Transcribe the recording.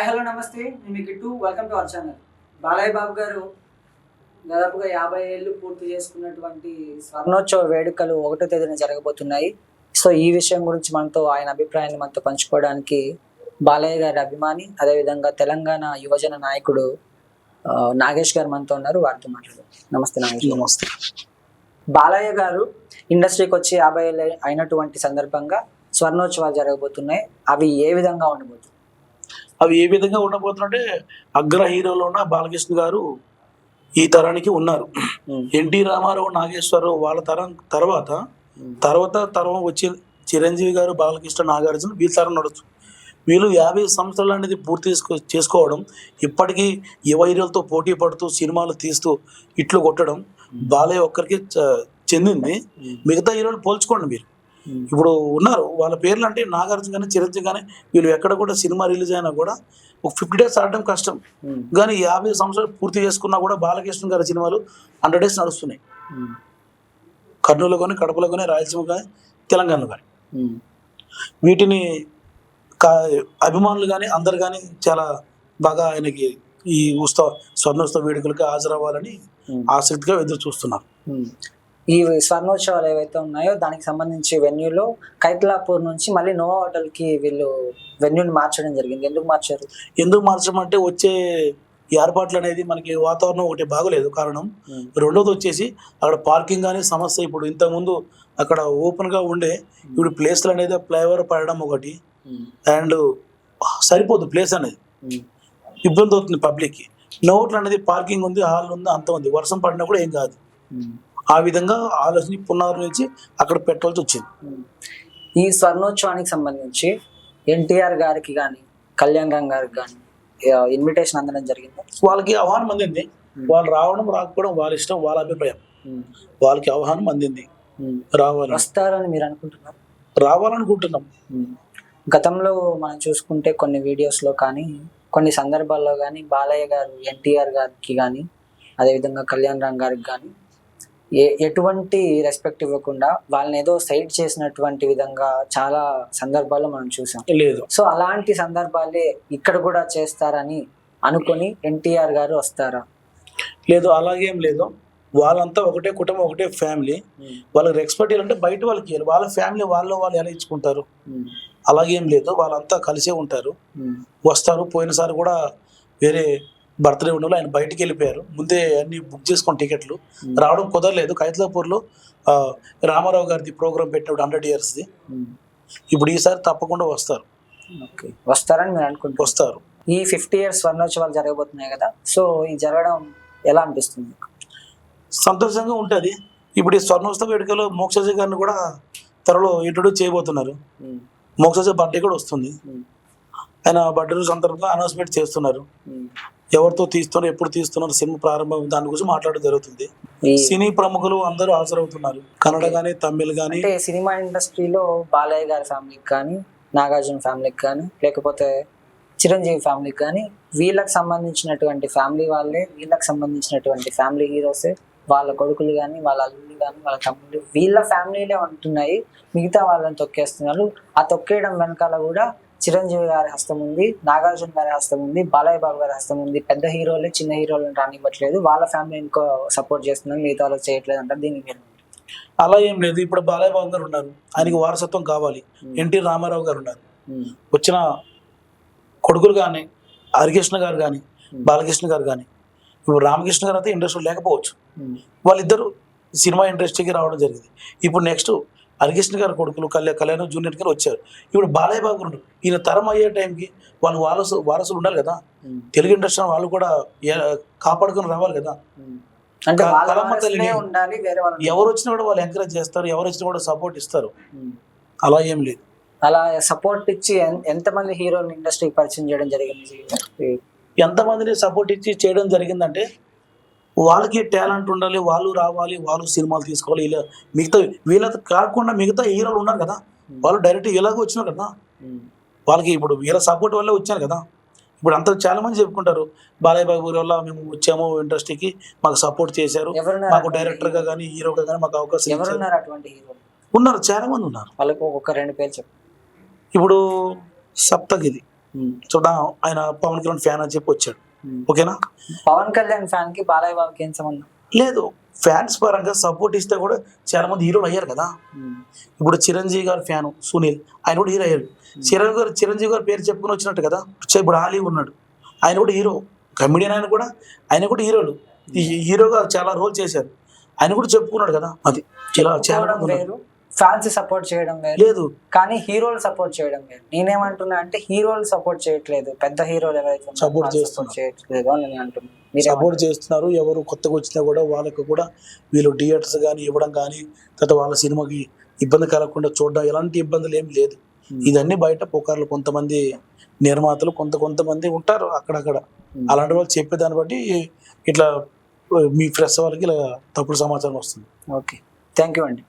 Hi hello నమస్తే, నేను మీకు గిట్టు. Welcome to our channel. Balayya Babu గారు దాదాపుగా 50 ఏళ్ళు పూర్తి చేసుకున్నటువంటి స్వర్ణోత్సవ వేడుకలు 1వ తేదీన జరగబోతున్నాయి. సో ఈ విషయం గురించి మనతో ఆయన అభిప్రాయాన్ని మనతో పంచుకోవడానికి బాలయ్య గారి అభిమాని, అదేవిధంగా తెలంగాణ యువజన నాయకుడు నాగేష్ గారు మనతో ఉన్నారు. వారితో మాట్లాడారు. నమస్తే నాగేష్. నమస్తే. బాలయ్య గారు ఇండస్ట్రీకి వచ్చి 50 ఏళ్ళు అయినటువంటి సందర్భంగా స్వర్ణోత్సవాలు జరగబోతున్నాయి. అవి ఏ విధంగా ఉండబోతున్నాయి? అవి ఏ విధంగా ఉండబోతుందంటే, అగ్ర హీరోలో ఉన్న బాలకృష్ణ గారు ఈ తరానికి ఉన్నారు. ఎన్టీ రామారావు, నాగేశ్వరరావు వాళ్ళ తరం వచ్చి చిరంజీవి గారు, బాలకృష్ణ, నాగార్జున వీళ్ళ తరం నడుచు. వీళ్ళు 50 సంవత్సరాలు అనేది పూర్తి చేసుకోవడం, ఇప్పటికీ యువ హీరోలతో పోటీ పడుతూ సినిమాలు తీస్తూ ఇట్లు కొట్టడం బాలయ్య ఒక్కరికి చెందింది. మిగతా హీరోలు పోల్చుకోండి మీరు. ఇప్పుడు ఉన్నారు వాళ్ళ పేర్లు అంటే నాగార్జున కానీ, చిరంజీవి కానీ, వీళ్ళు ఎక్కడ కూడా సినిమా రిలీజ్ అయినా కూడా ఒక 50 days ఆడడం కష్టం. కానీ 50 సంవత్సరాలు పూర్తి చేసుకున్నా కూడా బాలకృష్ణ గారి సినిమాలు 100 days నడుస్తున్నాయి. కర్నూలు కానీ, కడపలో కానీ, రాయలసీమ కానీ, తెలంగాణలో కానీ. వీటిని అభిమానులు కానీ అందరు కానీ చాలా బాగా ఆయనకి ఈ స్వర్ణోత్సవ వేడుకలకు హాజరవ్వాలని ఆసక్తిగా ఎదురు చూస్తున్నారు. ఈ స్వర్ణోత్సవాలు ఏవైతే ఉన్నాయో దానికి సంబంధించి వెన్యూలో కైతలాపూర్ నుంచి మళ్ళీ నోవా హోటల్కి వీళ్ళు వెన్యూని మార్చడం జరిగింది. ఎందుకు మార్చారు? ఎందుకు మార్చమంటే వచ్చే ఏర్పాట్లు అనేది మనకి వాతావరణం ఒకటి బాగోలేదు కారణం. రెండోది వచ్చేసి అక్కడ పార్కింగ్ అనే సమస్య. ఇప్పుడు ఇంతకుముందు అక్కడ ఓపెన్గా ఉండే, ఇప్పుడు ప్లేస్లు అనేది ఫ్లైఓవర్ పడడం ఒకటి, అండ్ సరిపోదు ప్లేస్ అనేది, ఇబ్బంది అవుతుంది పబ్లిక్కి. నోట్లు అనేది పార్కింగ్ ఉంది, హాల్ ఉంది, అంత ఉంది, వర్షం పడినా కూడా ఏం కాదు. ఆ విధంగా ఆలోచన పునరు నుంచి అక్కడ పెట్టాల్సి వచ్చింది. ఈ స్వర్ణోత్సవానికి సంబంధించి ఎన్టీఆర్ గారికి కానీ, కళ్యాణ్ రామ్ గారికి కానీ ఇన్విటేషన్ అందడం జరిగింది. వాళ్ళకి ఆహ్వానం అందింది. వాళ్ళు రావడం రాకపోవడం వాళ్ళ ఇష్టం, వాళ్ళ అభిప్రాయం. వాళ్ళకి ఆహ్వానం అందింది, రావాలి. వస్తారని మీరు అనుకుంటున్నారు? రావాలనుకుంటున్నాం. గతంలో మనం చూసుకుంటే కొన్ని వీడియోస్లో కానీ, కొన్ని సందర్భాల్లో కానీ బాలయ్య గారు ఎన్టీఆర్ గారికి కానీ, అదేవిధంగా కళ్యాణ్ రామ్ గారికి కానీ ఎటువంటి రెస్పెక్ట్ ఇవ్వకుండా వాళ్ళని ఏదో సైడ్ చేసినటువంటి విధంగా చాలా సందర్భాల్లో మనం చూసాం. లేదు, సో అలాంటి సందర్భాలే ఇక్కడ కూడా చేస్తారని అనుకొని ఎన్టీఆర్ గారు వస్తారా? లేదు, అలాగేం లేదు. వాళ్ళంతా ఒకటే కుటుంబం, ఒకటే ఫ్యామిలీ. వాళ్ళకి రెస్పెక్ట్ ఇవ్వాలంటే బయట వాళ్ళకి వాళ్ళ ఫ్యామిలీ వాళ్ళు ఎలా ఇచ్చుకుంటారు. అలాగేం లేదు, వాళ్ళంతా కలిసే ఉంటారు, వస్తారు. పోయినసారి కూడా వేరే బర్త్డే ఉండవు, ఆయన బయటికి వెళ్ళిపోయారు. ముందే అన్ని బుక్ చేసుకుని టికెట్లు రావడం కుదరలేదు. కైతలాపూర్లో రామారావు గారిది ప్రోగ్రామ్ పెట్టినప్పుడు 100 yearsది. ఇప్పుడు ఈసారి తప్పకుండా వస్తారు. వస్తారని మీరు అనుకుంటే వస్తారు. ఈ 50 years స్వర్ణోత్సవాలు జరగబోతున్నాయి కదా, సో ఈ జరగడం ఎలా అనిపిస్తుంది? సంతోషంగా ఉంటుంది. ఇప్పుడు ఈ స్వర్ణోత్సవ వేడుకలో మోక్షజ గారిని కూడా త్వరలో ఇంట్రొడ్యూస్ చేయబోతున్నారు. మోక్షజ బర్త్డే కూడా వస్తుంది. ఆయన బర్త్డే సందర్భంగా అనౌన్స్మెంట్ చేస్తున్నారు. ఎవరితో తీస్తున్నారు, ఎప్పుడు తీస్తున్నారు, సినిమా ప్రారంభం, దాని గురించి మాట్లాడడం జరుగుతుంది. సినీ ప్రముఖులు అందరూ హాజరవుతున్నారు, కన్నడ కానీ, తమిళ్ కానీ. అంటే సినిమా ఇండస్ట్రీలో బాలయ్య గారి ఫ్యామిలీకి కానీ, నాగార్జున ఫ్యామిలీకి కానీ, లేకపోతే చిరంజీవి ఫ్యామిలీకి కానీ, వీళ్ళకి సంబంధించినటువంటి ఫ్యామిలీ వాళ్ళే, వీళ్ళకి సంబంధించినటువంటి ఫ్యామిలీ హీరోసే, వాళ్ళ కొడుకులు కానీ, వాళ్ళ అల్లుళ్ళు కానీ, వాళ్ళ తమ్ముళ్ళు, వీళ్ళ ఫ్యామిలీలే ఉంటున్నాయి. మిగతా వాళ్ళని తొక్కేస్తున్నారు. ఆ తొక్కేయడం వెనకాల కూడా చిరంజీవి గారి హస్తం ఉంది, నాగార్జున గారి హస్తం ఉంది, బాలయ్య బాబు గారి హస్తం ఉంది. పెద్ద హీరోలే చిన్న హీరోలను రానివ్వట్లేదు, వాళ్ళ ఫ్యామిలీ ఇంకో సపోర్ట్ చేస్తున్నారు, మిగతా వాళ్ళకి చేయట్లేదు అంటారు. దీనికి అలా ఏం లేదు. ఇప్పుడు బాలయ్య బాబు గారు ఉన్నారు, ఆయనకి వారసత్వం కావాలి. ఎన్టీ రామారావు గారు ఉన్నారు, వచ్చిన కొడుకులు కానీ, హరికృష్ణ గారు కానీ, బాలకృష్ణ గారు కానీ. ఇప్పుడు రామకృష్ణ గారు అయితే ఇండస్ట్రీ లేకపోవచ్చు, వాళ్ళిద్దరు సినిమా ఇండస్ట్రీకి రావడం జరిగింది. ఇప్పుడు నెక్స్ట్ హరికృష్ణ గారి కొడుకులు కళ్యాణ్ జూనియర్ గారు వచ్చారు. ఇప్పుడు బాలయ్య బాబు గారు, ఈయన తరం అయ్యే టైంకి వాళ్ళు వారసులు ఉండాలి కదా. తెలుగు ఇండస్ట్రీ వాళ్ళు కూడా కాపాడుకొని రావాలి కదా. ఎవరు వచ్చినా కూడా వాళ్ళు ఎంకరేజ్ చేస్తారు, ఎవరు వచ్చినా కూడా సపోర్ట్ ఇస్తారు. అలా ఏం లేదు. అలా సపోర్ట్ ఇచ్చి ఎంతమంది హీరోలు ఇండస్ట్రీకి పరిచయం చేయడం జరిగింది? ఎంతమందిని సపోర్ట్ ఇచ్చి చేయడం జరిగిందంటే, వాళ్ళకి టాలెంట్ ఉండాలి, వాళ్ళు రావాలి, వాళ్ళు సినిమాలు తీసుకోవాలి. ఇలా మిగతా వీళ్ళతో కాకుండా మిగతా హీరోలు ఉన్నారు కదా, వాళ్ళు డైరెక్ట్ ఇలాగ వచ్చినారు కదా. వాళ్ళకి ఇప్పుడు వీళ్ళ సపోర్ట్ వల్లే వచ్చారు కదా. ఇప్పుడు అంత చాలా మంది చెప్పుకుంటారు, బాలయ్య బాబు వల్ల మేము వచ్చాము ఇండస్ట్రీకి, మాకు సపోర్ట్ చేశారు, మాకు డైరెక్టర్గా కానీ హీరోగా కానీ మాకు అవకాశం ఉన్నారు. చాలా మంది ఉన్నారు. వాళ్ళకు ఒక 2 పేర్లు చెప్పు. ఇప్పుడు సప్తగిరి, సో ఆయన పవన్ కళ్యాణ్ ఫ్యాన్ అని చెప్పి వచ్చాడు. ఓకేనా? పవన్ కళ్యాణ్ ఫ్యాన్ కి బాలయ్య బాబుకి ఏం సంబంధం? లేదు, ఫ్యాన్స్ పరంగా సపోర్ట్ ఇస్తే కూడా చాలా మంది హీరోలు అయ్యారు కదా. ఇప్పుడు చిరంజీవి గారి ఫ్యాను సునీల్, ఆయన కూడా హీరో అయ్యాడు. చిరంజీవి గారి పేరు చెప్పుకుని వచ్చినట్టు కదా. ఇప్పుడు ఆలీ ఉన్నాడు, ఆయన కూడా హీరో, కమెడియన్. ఆయన కూడా హీరోలు, ఈ హీరోగా చాలా రోల్ చేశారు, ఆయన కూడా చెప్పుకున్నాడు కదా. అది ఇలా చాలా వేరు, ఫ్యాన్స్ సపోర్ట్ చేయడం వేరు. లేదు కానీ హీరోలు సపోర్ట్ చేయడం వేరు. నేనేమంటున్నా అంటే హీరోలు సపోర్ట్ చేయట్లేదు, పెద్ద హీరోలు ఎవరైతే సపోర్ట్ చేయట్లేదు అని నేను అంటున్నాను. సపోర్ట్ చేస్తున్నారు. ఎవరు కొత్తగా వచ్చినా కూడా వాళ్ళకు కూడా వీళ్ళు థియేటర్స్ కానీ ఇవ్వడం కానీ, తర్వాత వాళ్ళ సినిమాకి ఇబ్బంది కలగకుండా చూడడం, ఎలాంటి ఇబ్బందులు ఏమి లేదు. ఇదన్నీ బయట పుకార్లు, కొంతమంది నిర్మాతలు కొంతమంది ఉంటారు అక్కడక్కడ, అలాంటి వాళ్ళు చెప్పేదాన్ని బట్టి ఇట్లా మీ ప్రెస్ వాళ్ళకి ఇలా తప్పుడు సమాచారం వస్తుంది. ఓకే, థ్యాంక్ యూ అండి.